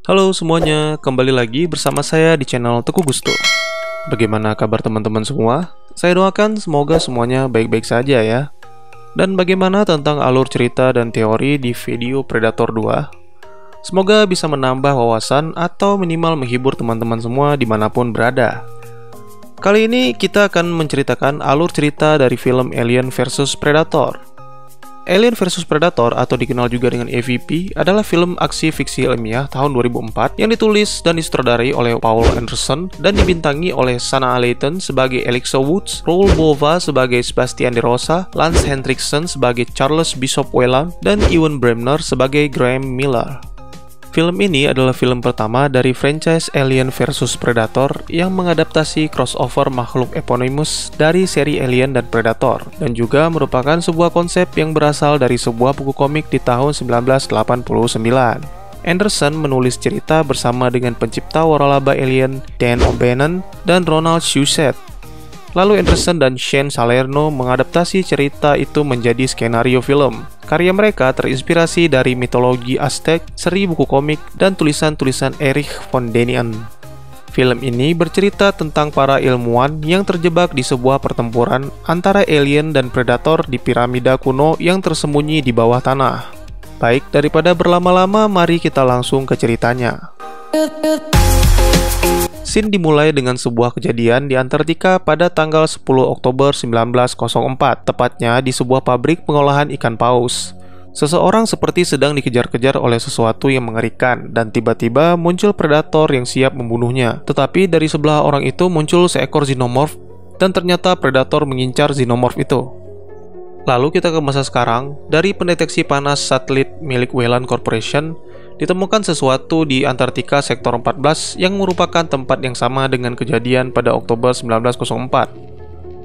Halo semuanya, kembali lagi bersama saya di channel Teguh Gusto. Bagaimana kabar teman-teman semua? Saya doakan semoga semuanya baik-baik saja ya. Dan bagaimana tentang alur cerita dan teori di video Predator 2? Semoga bisa menambah wawasan atau minimal menghibur teman-teman semua dimanapun berada. Kali ini kita akan menceritakan alur cerita dari film Alien vs Predator. Alien vs Predator atau dikenal juga dengan AVP adalah film aksi fiksi ilmiah tahun 2004 yang ditulis dan disutradarai oleh Paul Anderson dan dibintangi oleh Sanaa Lathan sebagai Alexa Woods, Raoul Bova sebagai Sebastian De Rosa, Lance Henriksen sebagai Charles Bishop Weyland, dan Ewan Bremner sebagai Graham Miller. Film ini adalah film pertama dari franchise Alien vs Predator yang mengadaptasi crossover makhluk eponymous dari seri Alien dan Predator, dan juga merupakan sebuah konsep yang berasal dari sebuah buku komik di tahun 1989. Anderson menulis cerita bersama dengan pencipta waralaba Alien Dan O'Bannon dan Ronald Shusett. Lalu Anderson dan Shane Salerno mengadaptasi cerita itu menjadi skenario film. Karya mereka terinspirasi dari mitologi Aztec, seri buku komik, dan tulisan-tulisan Erich von Däniken. Film ini bercerita tentang para ilmuwan yang terjebak di sebuah pertempuran antara alien dan predator di piramida kuno yang tersembunyi di bawah tanah. Baik, daripada berlama-lama, mari kita langsung ke ceritanya. Scene dimulai dengan sebuah kejadian di Antartika pada tanggal 10 Oktober 1904, tepatnya di sebuah pabrik pengolahan ikan paus. Seseorang seperti sedang dikejar-kejar oleh sesuatu yang mengerikan, dan tiba-tiba muncul predator yang siap membunuhnya. Tetapi dari sebelah orang itu muncul seekor xenomorph, dan ternyata predator mengincar xenomorph itu. Lalu kita ke masa sekarang. Dari pendeteksi panas satelit milik Weyland Corporation, ditemukan sesuatu di Antartika sektor 14 yang merupakan tempat yang sama dengan kejadian pada Oktober 1904.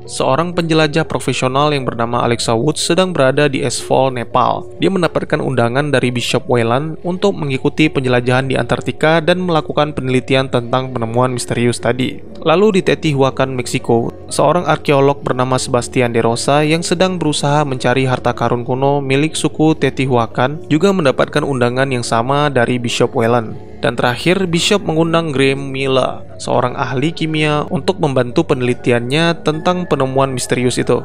Seorang penjelajah profesional yang bernama Alexa Woods sedang berada di Eidsvoll, Nepal. Dia mendapatkan undangan dari Bishop Weyland untuk mengikuti penjelajahan di Antartika dan melakukan penelitian tentang penemuan misterius tadi. Lalu di Teotihuacan, Meksiko, seorang arkeolog bernama Sebastian De Rosa yang sedang berusaha mencari harta karun kuno milik suku Teotihuacan juga mendapatkan undangan yang sama dari Bishop Weyland. Dan terakhir, Bishop mengundang Graham Miller, seorang ahli kimia, untuk membantu penelitiannya tentang penemuan misterius itu.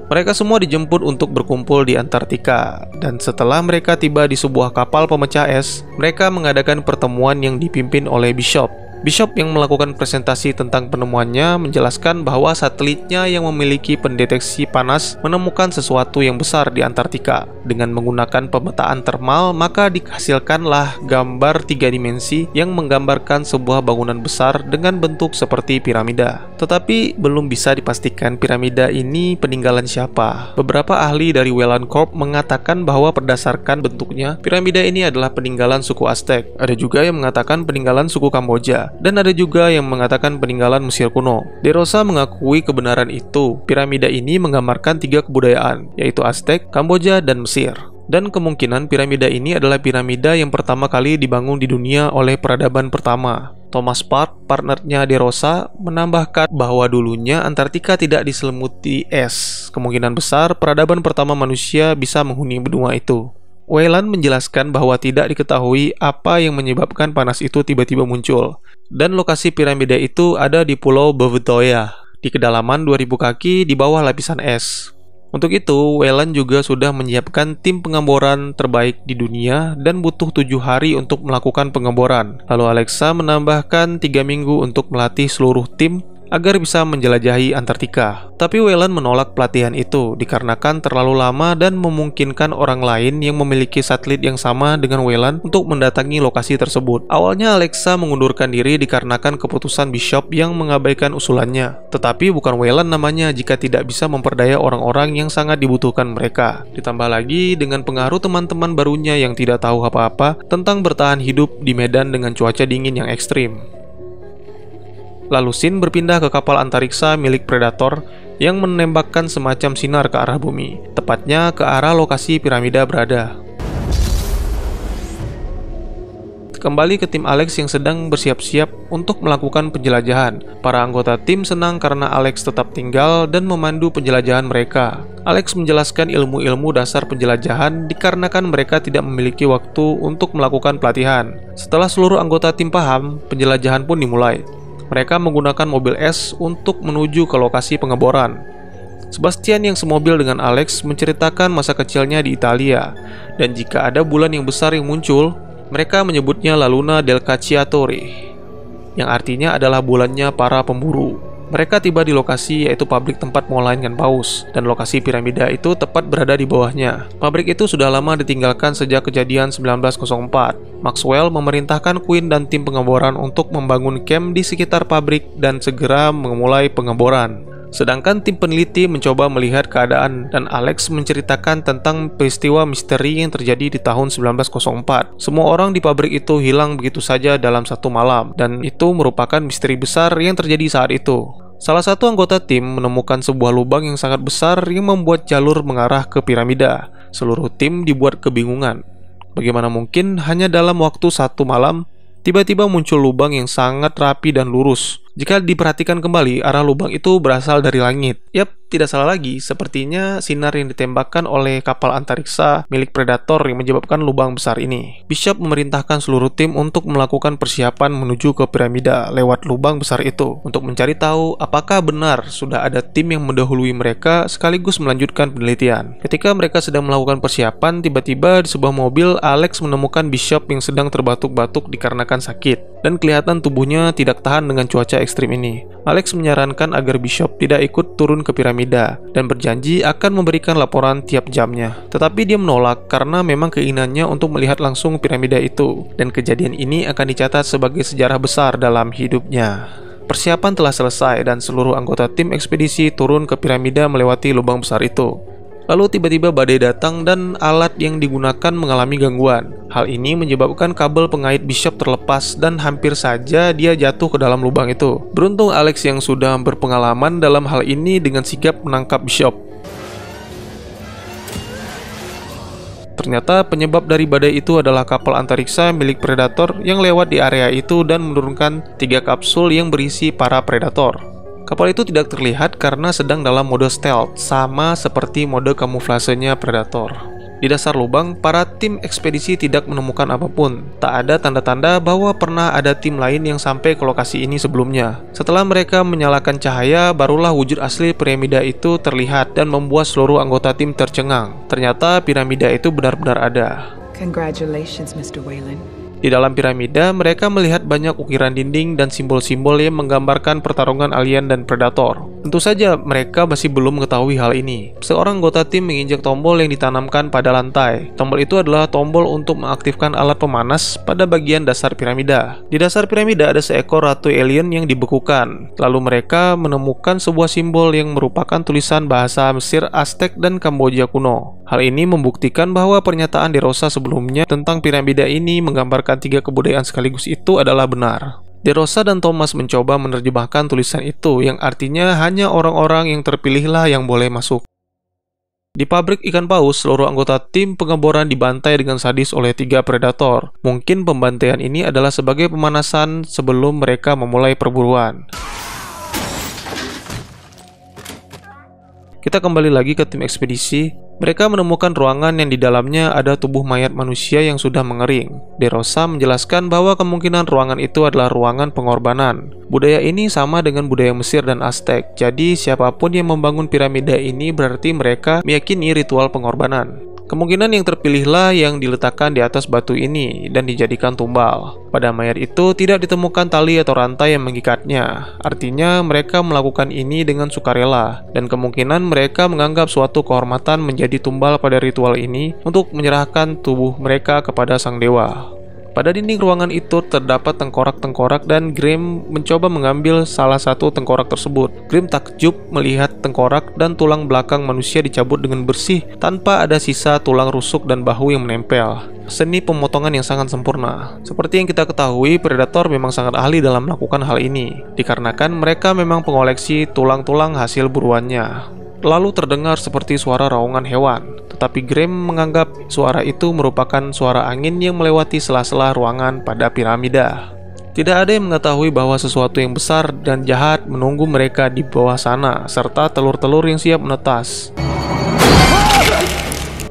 Mereka semua dijemput untuk berkumpul di Antartika, dan setelah mereka tiba di sebuah kapal pemecah es, mereka mengadakan pertemuan yang dipimpin oleh Bishop. Bishop yang melakukan presentasi tentang penemuannya menjelaskan bahwa satelitnya yang memiliki pendeteksi panas menemukan sesuatu yang besar di Antartika. Dengan menggunakan pemetaan termal, maka dihasilkanlah gambar 3 dimensi yang menggambarkan sebuah bangunan besar dengan bentuk seperti piramida. Tetapi belum bisa dipastikan piramida ini peninggalan siapa. Beberapa ahli dari Weyland Corp mengatakan bahwa berdasarkan bentuknya, piramida ini adalah peninggalan suku Aztec. Ada juga yang mengatakan peninggalan suku Kamboja. Dan ada juga yang mengatakan peninggalan Mesir kuno. De Rosa mengakui kebenaran itu. Piramida ini menggambarkan 3 kebudayaan, yaitu Aztec, Kamboja, dan Mesir. Dan kemungkinan piramida ini adalah piramida yang pertama kali dibangun di dunia oleh peradaban pertama. Thomas Park, partnernya De Rosa, menambahkan bahwa dulunya Antartika tidak diselimuti es. Kemungkinan besar peradaban pertama manusia bisa menghuni benua itu. Weyland menjelaskan bahwa tidak diketahui apa yang menyebabkan panas itu tiba-tiba muncul, dan lokasi piramida itu ada di Pulau Bouvetoya, di kedalaman 2000 kaki di bawah lapisan es. Untuk itu, Weyland juga sudah menyiapkan tim pengeboran terbaik di dunia dan butuh 7 hari untuk melakukan pengeboran. Lalu Alexa menambahkan 3 minggu untuk melatih seluruh tim agar bisa menjelajahi Antartika. Tapi Weyland menolak pelatihan itu dikarenakan terlalu lama dan memungkinkan orang lain yang memiliki satelit yang sama dengan Weyland untuk mendatangi lokasi tersebut. Awalnya Alexa mengundurkan diri dikarenakan keputusan Bishop yang mengabaikan usulannya. Tetapi bukan Weyland namanya jika tidak bisa memperdaya orang-orang yang sangat dibutuhkan mereka. Ditambah lagi dengan pengaruh teman-teman barunya yang tidak tahu apa-apa tentang bertahan hidup di medan dengan cuaca dingin yang ekstrim. Lalu scene berpindah ke kapal antariksa milik Predator yang menembakkan semacam sinar ke arah bumi, tepatnya ke arah lokasi piramida berada. Kembali ke tim Alex yang sedang bersiap-siap untuk melakukan penjelajahan. Para anggota tim senang karena Alex tetap tinggal dan memandu penjelajahan mereka. Alex menjelaskan ilmu-ilmu dasar penjelajahan dikarenakan mereka tidak memiliki waktu untuk melakukan pelatihan. Setelah seluruh anggota tim paham, penjelajahan pun dimulai. Mereka menggunakan mobil es untuk menuju ke lokasi pengeboran. Sebastian yang semobil dengan Alex menceritakan masa kecilnya di Italia, dan jika ada bulan yang besar yang muncul, mereka menyebutnya La Luna del Cacciatore, yang artinya adalah bulannya para pemburu. Mereka tiba di lokasi, yaitu pabrik tempat pengolahan ikan paus, dan lokasi piramida itu tepat berada di bawahnya. Pabrik itu sudah lama ditinggalkan sejak kejadian 1904. Maxwell memerintahkan Quinn dan tim pengeboran untuk membangun camp di sekitar pabrik dan segera memulai pengeboran. Sedangkan tim peneliti mencoba melihat keadaan dan Alex menceritakan tentang peristiwa misteri yang terjadi di tahun 1904. Semua orang di pabrik itu hilang begitu saja dalam satu malam, dan itu merupakan misteri besar yang terjadi saat itu. Salah satu anggota tim menemukan sebuah lubang yang sangat besar yang membuat jalur mengarah ke piramida. Seluruh tim dibuat kebingungan. Bagaimana mungkin hanya dalam waktu satu malam tiba-tiba muncul lubang yang sangat rapi dan lurus? Jika diperhatikan kembali, arah lubang itu berasal dari langit. Yap, tidak salah lagi, sepertinya sinar yang ditembakkan oleh kapal antariksa milik Predator yang menyebabkan lubang besar ini. Bishop memerintahkan seluruh tim untuk melakukan persiapan menuju ke piramida lewat lubang besar itu, untuk mencari tahu apakah benar sudah ada tim yang mendahului mereka sekaligus melanjutkan penelitian. Ketika mereka sedang melakukan persiapan, tiba-tiba di sebuah mobil, Alex menemukan Bishop yang sedang terbatuk-batuk dikarenakan sakit, dan kelihatan tubuhnya tidak tahan dengan cuaca ekstrim ini. Alex menyarankan agar Bishop tidak ikut turun ke piramida dan berjanji akan memberikan laporan tiap jamnya. Tetapi dia menolak karena memang keinginannya untuk melihat langsung piramida itu, dan kejadian ini akan dicatat sebagai sejarah besar dalam hidupnya. Persiapan telah selesai dan seluruh anggota tim ekspedisi turun ke piramida melewati lubang besar itu. Lalu tiba-tiba badai datang dan alat yang digunakan mengalami gangguan. Hal ini menyebabkan kabel pengait Bishop terlepas dan hampir saja dia jatuh ke dalam lubang itu. Beruntung Alex yang sudah berpengalaman dalam hal ini dengan sigap menangkap Bishop. Ternyata penyebab dari badai itu adalah kapal antariksa milik Predator yang lewat di area itu dan menurunkan 3 kapsul yang berisi para Predator. Kapal itu tidak terlihat karena sedang dalam mode stealth, sama seperti mode kamuflasenya Predator. Di dasar lubang, para tim ekspedisi tidak menemukan apapun. Tak ada tanda-tanda bahwa pernah ada tim lain yang sampai ke lokasi ini sebelumnya. Setelah mereka menyalakan cahaya, barulah wujud asli piramida itu terlihat dan membuat seluruh anggota tim tercengang. Ternyata piramida itu benar-benar ada. Congratulations, Mr. Whalen. Di dalam piramida, mereka melihat banyak ukiran dinding dan simbol-simbol yang menggambarkan pertarungan alien dan predator. Tentu saja mereka masih belum mengetahui hal ini. Seorang anggota tim menginjak tombol yang ditanamkan pada lantai. Tombol itu adalah tombol untuk mengaktifkan alat pemanas pada bagian dasar piramida. Di dasar piramida ada seekor ratu alien yang dibekukan. Lalu mereka menemukan sebuah simbol yang merupakan tulisan bahasa Mesir, Aztec, dan Kamboja kuno. Hal ini membuktikan bahwa pernyataan De Rosa sebelumnya tentang piramida ini menggambarkan 3 kebudayaan sekaligus itu adalah benar. De Rosa dan Thomas mencoba menerjemahkan tulisan itu yang artinya hanya orang-orang yang terpilihlah yang boleh masuk. Di pabrik ikan paus, seluruh anggota tim pengeboran dibantai dengan sadis oleh 3 predator. Mungkin pembantaian ini adalah sebagai pemanasan sebelum mereka memulai perburuan. Kita kembali lagi ke tim ekspedisi. Mereka menemukan ruangan yang di dalamnya ada tubuh mayat manusia yang sudah mengering. De Rosa menjelaskan bahwa kemungkinan ruangan itu adalah ruangan pengorbanan. Budaya ini sama dengan budaya Mesir dan Aztec. Jadi siapapun yang membangun piramida ini berarti mereka meyakini ritual pengorbanan. Kemungkinan yang terpilihlah yang diletakkan di atas batu ini dan dijadikan tumbal. Pada mayat itu tidak ditemukan tali atau rantai yang mengikatnya. Artinya mereka melakukan ini dengan sukarela, dan kemungkinan mereka menganggap suatu kehormatan menjadi tumbal pada ritual ini untuk menyerahkan tubuh mereka kepada sang dewa. Pada dinding ruangan itu terdapat tengkorak-tengkorak dan Grimm mencoba mengambil salah satu tengkorak tersebut. Grimm takjub melihat tengkorak dan tulang belakang manusia dicabut dengan bersih tanpa ada sisa tulang rusuk dan bahu yang menempel. Seni pemotongan yang sangat sempurna. Seperti yang kita ketahui, predator memang sangat ahli dalam melakukan hal ini, dikarenakan mereka memang pengoleksi tulang-tulang hasil buruannya. Lalu terdengar seperti suara raungan hewan. tetapi Graham menganggap suara itu merupakan suara angin yang melewati sela-sela ruangan pada piramida. Tidak ada yang mengetahui bahwa sesuatu yang besar dan jahat menunggu mereka di bawah sana, serta telur-telur yang siap menetas.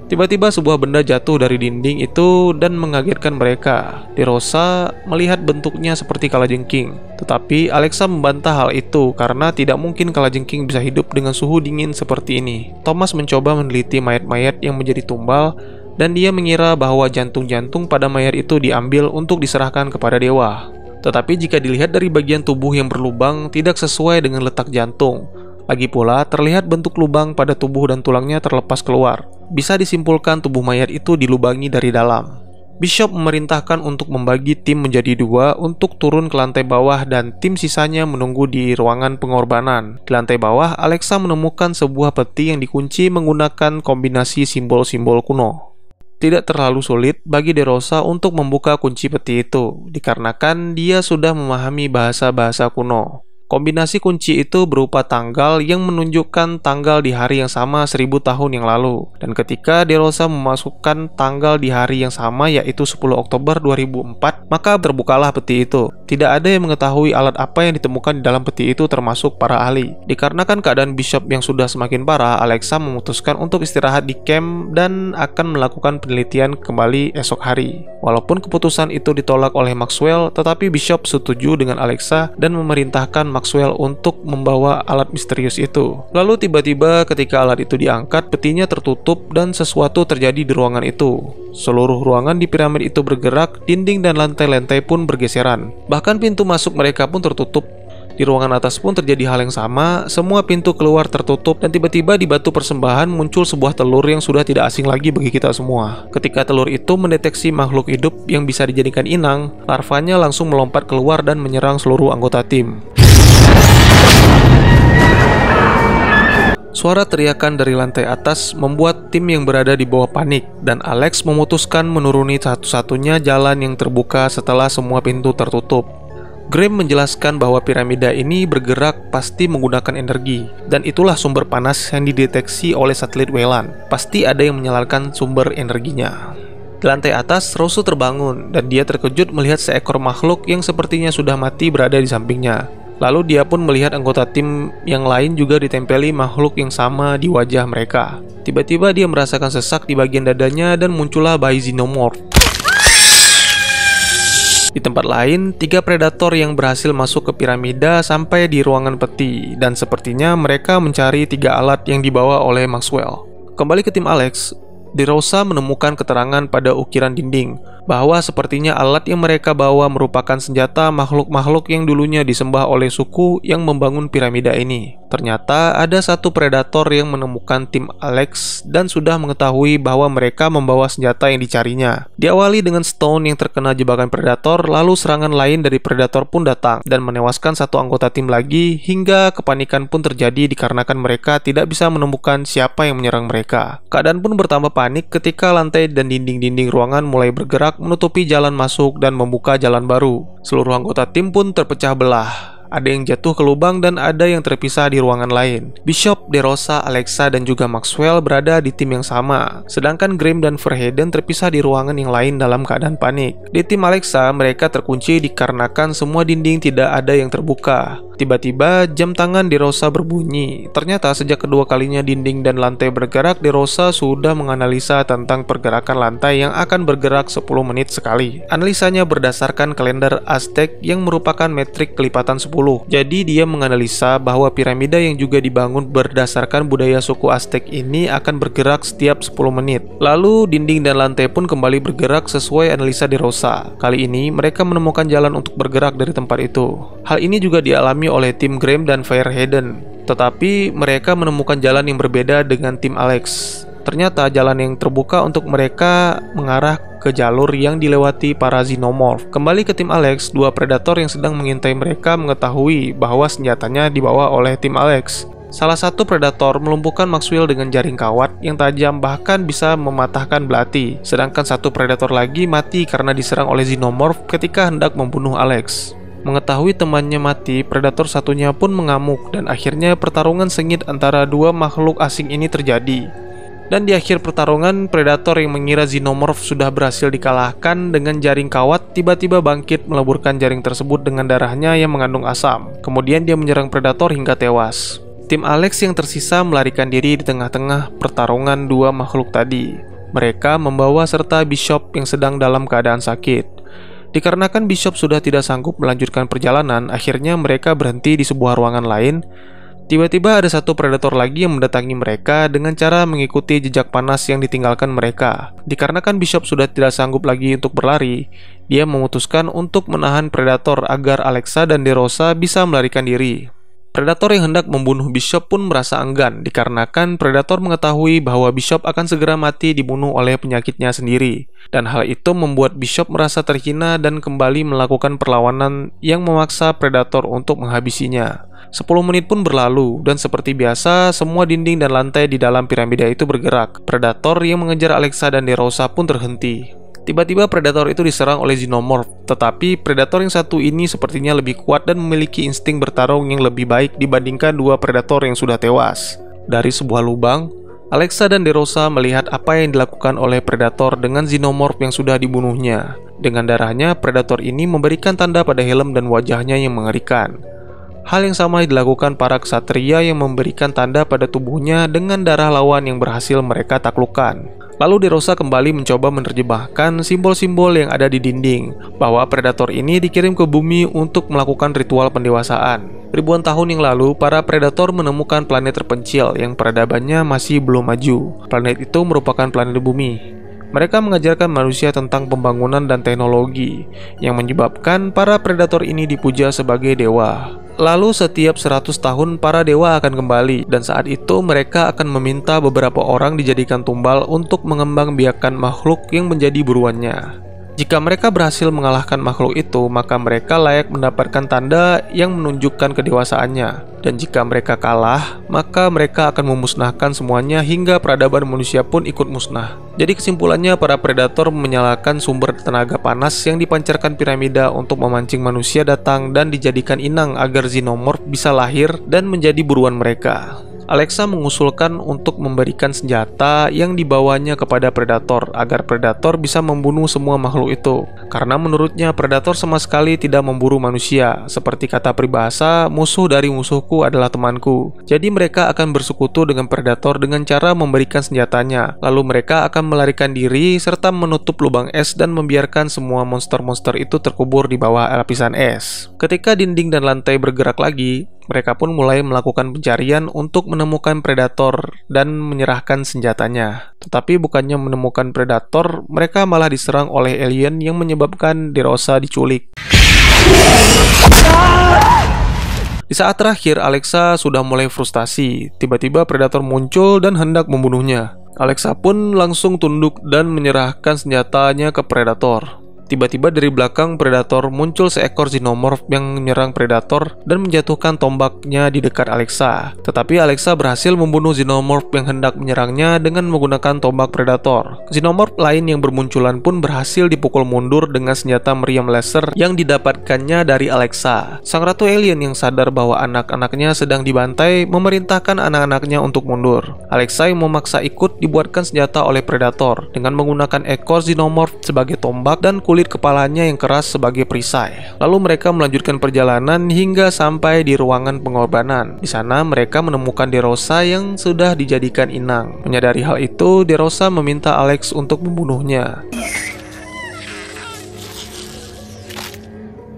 Tiba-tiba sebuah benda jatuh dari dinding itu dan mengagetkan mereka. DeRosa melihat bentuknya seperti kalajengking, tetapi Alexa membantah hal itu karena tidak mungkin kalajengking bisa hidup dengan suhu dingin seperti ini. Thomas mencoba meneliti mayat-mayat yang menjadi tumbal, dan dia mengira bahwa jantung-jantung pada mayat itu diambil untuk diserahkan kepada dewa. Tetapi jika dilihat dari bagian tubuh yang berlubang, tidak sesuai dengan letak jantung. Lagi pula, terlihat bentuk lubang pada tubuh dan tulangnya terlepas keluar. Bisa disimpulkan tubuh mayat itu dilubangi dari dalam. Bishop memerintahkan untuk membagi tim menjadi dua untuk turun ke lantai bawah dan tim sisanya menunggu di ruangan pengorbanan. Di lantai bawah, Alexa menemukan sebuah peti yang dikunci menggunakan kombinasi simbol-simbol kuno. Tidak terlalu sulit bagi DeRosa untuk membuka kunci peti itu, dikarenakan dia sudah memahami bahasa-bahasa kuno. Kombinasi kunci itu berupa tanggal yang menunjukkan tanggal di hari yang sama 1000 tahun yang lalu. Dan ketika DeRosa memasukkan tanggal di hari yang sama, yaitu 10 Oktober 2004, maka terbukalah peti itu. Tidak ada yang mengetahui alat apa yang ditemukan di dalam peti itu termasuk para ahli. Dikarenakan keadaan Bishop yang sudah semakin parah, Alexa memutuskan untuk istirahat di camp dan akan melakukan penelitian kembali esok hari. Walaupun keputusan itu ditolak oleh Maxwell, tetapi Bishop setuju dengan Alexa dan memerintahkan Maxwell untuk membawa alat misterius itu. Lalu tiba-tiba ketika alat itu diangkat, petinya tertutup dan sesuatu terjadi di ruangan itu. Seluruh ruangan di piramid itu bergerak, dinding dan lantai-lantai pun bergeseran. Bahkan pintu masuk mereka pun tertutup. Di ruangan atas pun terjadi hal yang sama, semua pintu keluar tertutup dan tiba-tiba di batu persembahan muncul sebuah telur yang sudah tidak asing lagi bagi kita semua. Ketika telur itu mendeteksi makhluk hidup yang bisa dijadikan inang, larvanya langsung melompat keluar dan menyerang seluruh anggota tim. Suara teriakan dari lantai atas membuat tim yang berada di bawah panik, dan Alex memutuskan menuruni satu-satunya jalan yang terbuka setelah semua pintu tertutup. Graham menjelaskan bahwa piramida ini bergerak pasti menggunakan energi, dan itulah sumber panas yang dideteksi oleh satelit Weyland. Pasti ada yang menyalakan sumber energinya. Di lantai atas, Rosu terbangun, dan dia terkejut melihat seekor makhluk yang sepertinya sudah mati berada di sampingnya. Lalu dia pun melihat anggota tim yang lain juga ditempeli makhluk yang sama di wajah mereka. Tiba-tiba dia merasakan sesak di bagian dadanya dan muncullah bayi xenomorph. Di tempat lain, 3 predator yang berhasil masuk ke piramida sampai di ruangan peti, dan sepertinya mereka mencari 3 alat yang dibawa oleh Maxwell. Kembali ke tim Alex, DeRosa menemukan keterangan pada ukiran dinding bahwa sepertinya alat yang mereka bawa merupakan senjata makhluk-makhluk yang dulunya disembah oleh suku yang membangun piramida ini. Ternyata ada satu predator yang menemukan tim Alex dan sudah mengetahui bahwa mereka membawa senjata yang dicarinya. Diawali dengan Stone yang terkena jebakan predator, lalu serangan lain dari predator pun datang dan menewaskan satu anggota tim lagi, hingga kepanikan pun terjadi dikarenakan mereka tidak bisa menemukan siapa yang menyerang mereka. Keadaan pun bertambah panik ketika lantai dan dinding-dinding ruangan mulai bergerak menutupi jalan masuk dan membuka jalan baru. Seluruh anggota tim pun terpecah belah. Ada yang jatuh ke lubang dan ada yang terpisah di ruangan lain. Bishop, DeRosa, Alexa, dan juga Maxwell berada di tim yang sama, sedangkan Graham dan Verheiden terpisah di ruangan yang lain dalam keadaan panik. Di tim Alexa, mereka terkunci dikarenakan semua dinding tidak ada yang terbuka. Tiba-tiba jam tangan DeRosa berbunyi. Ternyata sejak kedua kalinya dinding dan lantai bergerak, DeRosa sudah menganalisa tentang pergerakan lantai yang akan bergerak 10 menit sekali. Analisanya berdasarkan kalender Aztec yang merupakan metrik kelipatan 10. Jadi dia menganalisa bahwa piramida yang juga dibangun berdasarkan budaya suku Aztec ini akan bergerak setiap 10 menit. Lalu dinding dan lantai pun kembali bergerak sesuai analisa DeRosa. Kali ini mereka menemukan jalan untuk bergerak dari tempat itu. Hal ini juga dialami oleh tim Graham dan Verheiden, tetapi mereka menemukan jalan yang berbeda dengan tim Alex. Ternyata jalan yang terbuka untuk mereka mengarah ke jalur yang dilewati para xenomorph. Kembali ke tim Alex, 2 predator yang sedang mengintai mereka mengetahui bahwa senjatanya dibawa oleh tim Alex. Salah satu predator melumpuhkan Maxwell dengan jaring kawat yang tajam, bahkan bisa mematahkan belati. Sedangkan satu predator lagi mati karena diserang oleh xenomorph ketika hendak membunuh Alex. Mengetahui temannya mati, predator satunya pun mengamuk dan akhirnya pertarungan sengit antara 2 makhluk asing ini terjadi. Dan di akhir pertarungan, Predator yang mengira Xenomorph sudah berhasil dikalahkan dengan jaring kawat tiba-tiba bangkit meleburkan jaring tersebut dengan darahnya yang mengandung asam. Kemudian dia menyerang Predator hingga tewas. Tim Alex yang tersisa melarikan diri di tengah-tengah pertarungan dua makhluk tadi. Mereka membawa serta Bishop yang sedang dalam keadaan sakit. Dikarenakan Bishop sudah tidak sanggup melanjutkan perjalanan, akhirnya mereka berhenti di sebuah ruangan lain. Tiba-tiba ada satu predator lagi yang mendatangi mereka dengan cara mengikuti jejak panas yang ditinggalkan mereka. Dikarenakan Bishop sudah tidak sanggup lagi untuk berlari, dia memutuskan untuk menahan predator agar Alexa dan DeRosa bisa melarikan diri. Predator yang hendak membunuh Bishop pun merasa enggan dikarenakan predator mengetahui bahwa Bishop akan segera mati dibunuh oleh penyakitnya sendiri. Dan hal itu membuat Bishop merasa terhina dan kembali melakukan perlawanan yang memaksa predator untuk menghabisinya. 10 menit pun berlalu, dan seperti biasa, semua dinding dan lantai di dalam piramida itu bergerak. Predator yang mengejar Alexa dan DeRosa pun terhenti. Tiba-tiba predator itu diserang oleh Xenomorph, tetapi predator yang satu ini sepertinya lebih kuat dan memiliki insting bertarung yang lebih baik dibandingkan dua predator yang sudah tewas. Dari sebuah lubang, Alexa dan DeRosa melihat apa yang dilakukan oleh predator dengan Xenomorph yang sudah dibunuhnya. Dengan darahnya, predator ini memberikan tanda pada helm dan wajahnya yang mengerikan. Hal yang sama dilakukan para ksatria yang memberikan tanda pada tubuhnya dengan darah lawan yang berhasil mereka taklukkan. Lalu DeRosa kembali mencoba menerjemahkan simbol-simbol yang ada di dinding, bahwa predator ini dikirim ke bumi untuk melakukan ritual pendewasaan. Ribuan tahun yang lalu, para predator menemukan planet terpencil yang peradabannya masih belum maju. Planet itu merupakan planet bumi. Mereka mengajarkan manusia tentang pembangunan dan teknologi, yang menyebabkan para predator ini dipuja sebagai dewa. Lalu setiap 100 tahun para dewa akan kembali, dan saat itu mereka akan meminta beberapa orang dijadikan tumbal untuk mengembangbiakan makhluk yang menjadi buruannya. Jika mereka berhasil mengalahkan makhluk itu, maka mereka layak mendapatkan tanda yang menunjukkan kedewasaannya. Dan jika mereka kalah, maka mereka akan memusnahkan semuanya hingga peradaban manusia pun ikut musnah. Jadi kesimpulannya, para predator menyalakan sumber tenaga panas yang dipancarkan piramida untuk memancing manusia datang dan dijadikan inang agar Xenomorph bisa lahir dan menjadi buruan mereka. Alexa mengusulkan untuk memberikan senjata yang dibawanya kepada predator agar predator bisa membunuh semua makhluk itu. Karena menurutnya predator sama sekali tidak memburu manusia. Seperti kata peribahasa, musuh dari musuhku adalah temanku. Jadi mereka akan bersekutu dengan predator dengan cara memberikan senjatanya. Lalu mereka akan melarikan diri serta menutup lubang es dan membiarkan semua monster-monster itu terkubur di bawah lapisan es. Ketika dinding dan lantai bergerak lagi, mereka pun mulai melakukan pencarian untuk menemukan predator dan menyerahkan senjatanya. Tetapi bukannya menemukan predator, mereka malah diserang oleh alien yang menyebabkan DeRosa diculik. Di saat terakhir, Alexa sudah mulai frustasi. Tiba-tiba predator muncul dan hendak membunuhnya. Alexa pun langsung tunduk dan menyerahkan senjatanya ke predator. Tiba-tiba dari belakang predator muncul seekor Xenomorph yang menyerang predator dan menjatuhkan tombaknya di dekat Alexa. Tetapi Alexa berhasil membunuh Xenomorph yang hendak menyerangnya dengan menggunakan tombak predator. Xenomorph lain yang bermunculan pun berhasil dipukul mundur dengan senjata meriam laser yang didapatkannya dari Alexa. Sang ratu alien yang sadar bahwa anak-anaknya sedang dibantai memerintahkan anak-anaknya untuk mundur. Alexa yang memaksa ikut dibuatkan senjata oleh predator dengan menggunakan ekor Xenomorph sebagai tombak dan kulit kepalanya yang keras sebagai perisai. Lalu mereka melanjutkan perjalanan hingga sampai di ruangan pengorbanan. Di sana mereka menemukan DeRosa yang sudah dijadikan inang. Menyadari hal itu, DeRosa meminta Alex untuk membunuhnya.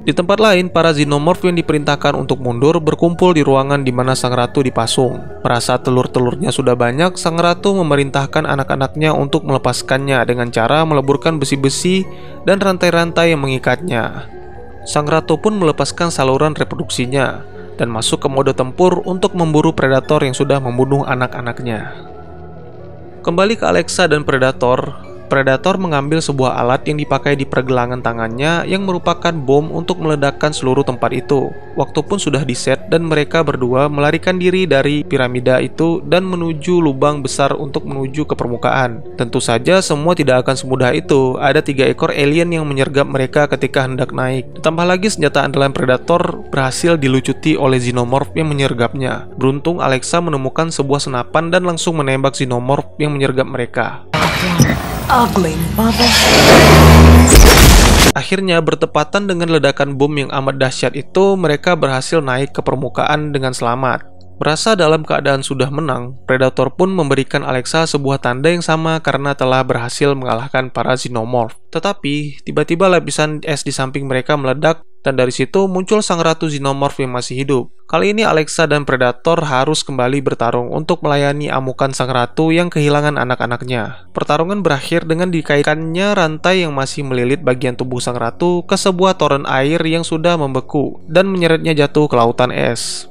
Di tempat lain, para Xenomorph yang diperintahkan untuk mundur berkumpul di ruangan di mana sang ratu dipasung. Merasa telur-telurnya sudah banyak, sang ratu memerintahkan anak-anaknya untuk melepaskannya dengan cara meleburkan besi-besi dan rantai-rantai yang mengikatnya. Sang ratu pun melepaskan saluran reproduksinya dan masuk ke mode tempur untuk memburu predator yang sudah membunuh anak-anaknya. Kembali ke Alexa dan predator, Predator mengambil sebuah alat yang dipakai di pergelangan tangannya yang merupakan bom untuk meledakkan seluruh tempat itu. Waktu pun sudah diset dan mereka berdua melarikan diri dari piramida itu dan menuju lubang besar untuk menuju ke permukaan. Tentu saja semua tidak akan semudah itu. Ada 3 ekor alien yang menyergap mereka ketika hendak naik. Ditambah lagi senjata andalan Predator berhasil dilucuti oleh Xenomorph yang menyergapnya. Beruntung Alexa menemukan sebuah senapan dan langsung menembak Xenomorph yang menyergap mereka. Ugly mother. Akhirnya bertepatan dengan ledakan bom yang amat dahsyat itu, mereka berhasil naik ke permukaan dengan selamat. Berasa dalam keadaan sudah menang, Predator pun memberikan Alexa sebuah tanda yang sama karena telah berhasil mengalahkan para Xenomorph. Tetapi, tiba-tiba lapisan es di samping mereka meledak dan dari situ muncul sang ratu Xenomorph yang masih hidup. Kali ini Alexa dan Predator harus kembali bertarung untuk melayani amukan sang ratu yang kehilangan anak-anaknya. Pertarungan berakhir dengan dikaitkannya rantai yang masih melilit bagian tubuh sang ratu ke sebuah toren air yang sudah membeku dan menyeretnya jatuh ke lautan es.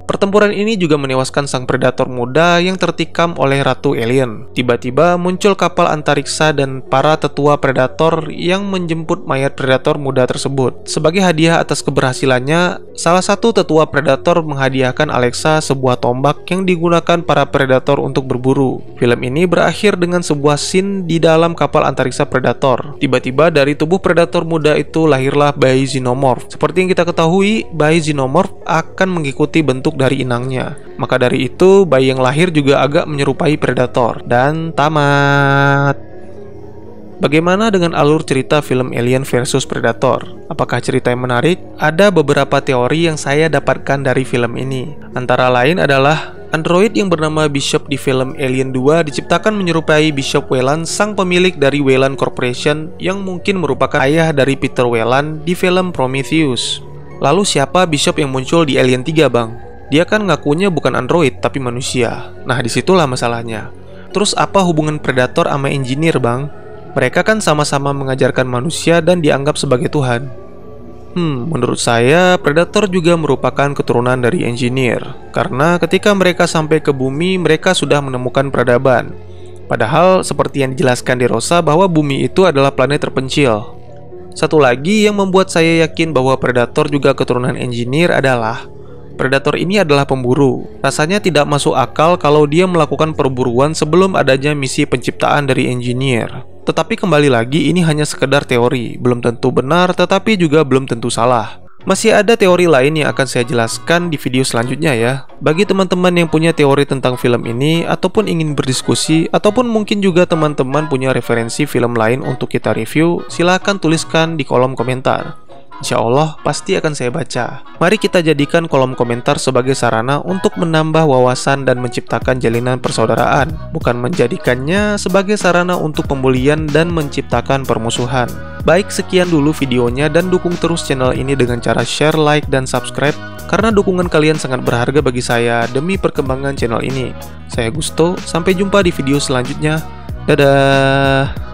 Pertempuran ini juga menewaskan sang predator muda yang tertikam oleh Ratu Alien. Tiba-tiba muncul kapal antariksa dan para tetua predator yang menjemput mayat predator muda tersebut. Sebagai hadiah atas keberhasilannya, salah satu tetua predator menghadiahkan Alexa sebuah tombak yang digunakan para predator untuk berburu. Film ini berakhir dengan sebuah scene di dalam kapal antariksa predator. Tiba-tiba dari tubuh predator muda itu lahirlah bayi Xenomorph. Seperti yang kita ketahui, bayi Xenomorph akan mengikuti bentuk dari inangnya. Maka dari itu, bayi yang lahir juga agak menyerupai predator. Dan tamat. Bagaimana dengan alur cerita film Alien vs Predator? Apakah cerita yang menarik? Ada beberapa teori yang saya dapatkan dari film ini. Antara lain adalah android yang bernama Bishop di film Alien 2 diciptakan menyerupai Bishop Weyland, sang pemilik dari Weyland Corporation yang mungkin merupakan ayah dari Peter Weyland di film Prometheus. Lalu siapa Bishop yang muncul di Alien 3, Bang? Dia kan ngakunya bukan android tapi manusia. Nah, disitulah masalahnya. Terus apa hubungan Predator sama Engineer, Bang? Mereka kan sama-sama mengajarkan manusia dan dianggap sebagai Tuhan. Menurut saya, Predator juga merupakan keturunan dari Engineer. Karena ketika mereka sampai ke bumi, mereka sudah menemukan peradaban. Padahal, seperti yang dijelaskan di Rosa bahwa bumi itu adalah planet terpencil. Satu lagi yang membuat saya yakin bahwa Predator juga keturunan Engineer adalah Predator ini adalah pemburu. Rasanya tidak masuk akal kalau dia melakukan perburuan sebelum adanya misi penciptaan dari Engineer. Tetapi kembali lagi, ini hanya sekedar teori. Belum tentu benar, tetapi juga belum tentu salah. Masih ada teori lain yang akan saya jelaskan di video selanjutnya ya. Bagi teman-teman yang punya teori tentang film ini, ataupun ingin berdiskusi, ataupun mungkin juga teman-teman punya referensi film lain untuk kita review, silahkan tuliskan di kolom komentar. Insya Allah pasti akan saya baca. Mari kita jadikan kolom komentar sebagai sarana untuk menambah wawasan dan menciptakan jalinan persaudaraan, bukan menjadikannya sebagai sarana untuk pembulian dan menciptakan permusuhan. Baik, sekian dulu videonya dan dukung terus channel ini dengan cara share, like, dan subscribe, karena dukungan kalian sangat berharga bagi saya demi perkembangan channel ini. Saya Gusto, sampai jumpa di video selanjutnya. Dadah!